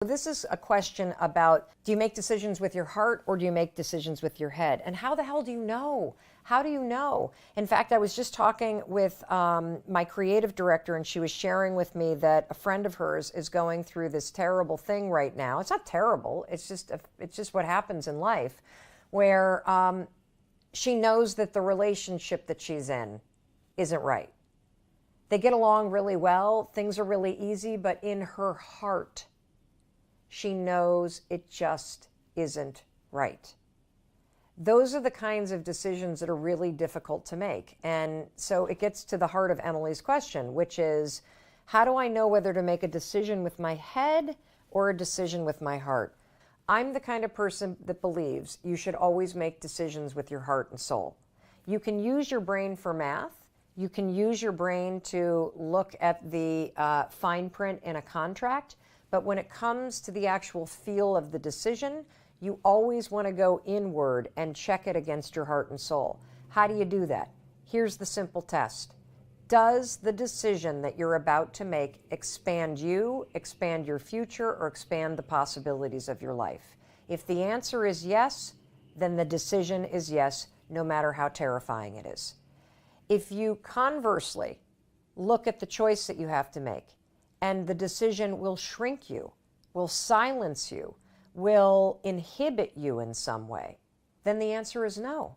This is a question about, do you make decisions with your heart or do you make decisions with your head? And how the hell do you know? How do you know? In fact, I was just talking with my creative director, and she was sharing with me that a friend of hers is going through this terrible thing right now. It's not terrible. It's just what happens in life, where she knows that the relationship that she's in isn't right. They get along really well. Things are really easy, but in her heart, she knows it just isn't right. Those are the kinds of decisions that are really difficult to make. And so it gets to the heart of Emily's question, which is, how do I know whether to make a decision with my head or a decision with my heart? I'm the kind of person that believes you should always make decisions with your heart and soul. You can use your brain for math. You can use your brain to look at the fine print in a contract. But when it comes to the actual feel of the decision, you always want to go inward and check it against your heart and soul. How do you do that? Here's the simple test. Does the decision that you're about to make expand you, expand your future, or expand the possibilities of your life? If the answer is yes, then the decision is yes, no matter how terrifying it is. If you conversely look at the choice that you have to make, and the decision will shrink you, will silence you, will inhibit you in some way, then the answer is no.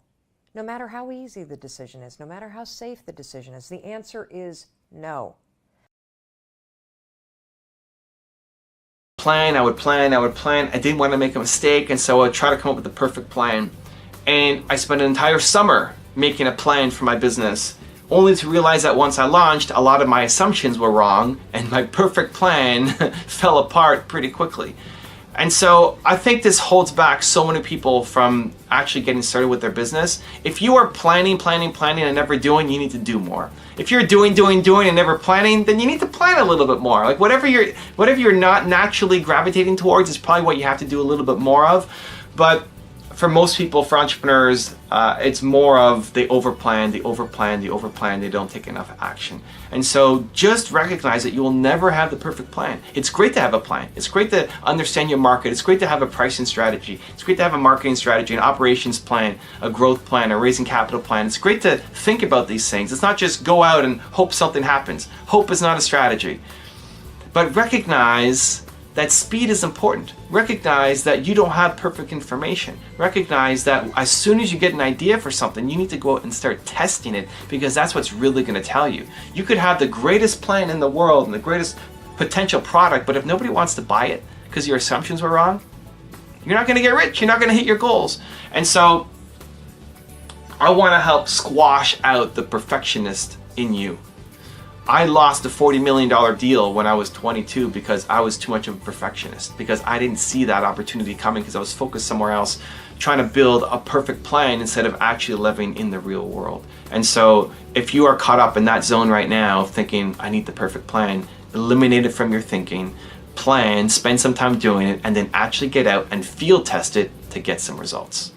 No matter how easy the decision is, no matter how safe the decision is, the answer is no. I would plan. I didn't want to make a mistake, and so I would try to come up with the perfect plan. And I spent an entire summer making a plan for my business, only to realize that once I launched, a lot of my assumptions were wrong and my perfect plan fell apart pretty quickly. And so I think this holds back so many people from actually getting started with their business. If you are planning and never doing, you need to do more. If you're doing and never planning, then you need to plan a little bit more. Like whatever you're not naturally gravitating towards is probably what you have to do a little bit more of. But for most people, for entrepreneurs, it's more of they overplan, they don't take enough action. And so just recognize that you will never have the perfect plan. It's great to have a plan. It's great to understand your market. It's great to have a pricing strategy. It's great to have a marketing strategy, an operations plan, a growth plan, a raising capital plan. It's great to think about these things. It's not just go out and hope something happens. Hope is not a strategy. But recognize that speed is important. Recognize that you don't have perfect information. Recognize that as soon as you get an idea for something, you need to go out and start testing it, because that's what's really going to tell you. You could have the greatest plan in the world and the greatest potential product, but if nobody wants to buy it because your assumptions were wrong, you're not going to get rich. You're not going to hit your goals. And so I want to help squash out the perfectionist in you. I lost a $40 million deal when I was 22 because I was too much of a perfectionist, because I didn't see that opportunity coming, because I was focused somewhere else, trying to build a perfect plan instead of actually living in the real world. And so if you are caught up in that zone right now, thinking, I need the perfect plan, eliminate it from your thinking, plan, spend some time doing it, and then actually get out and field test it to get some results.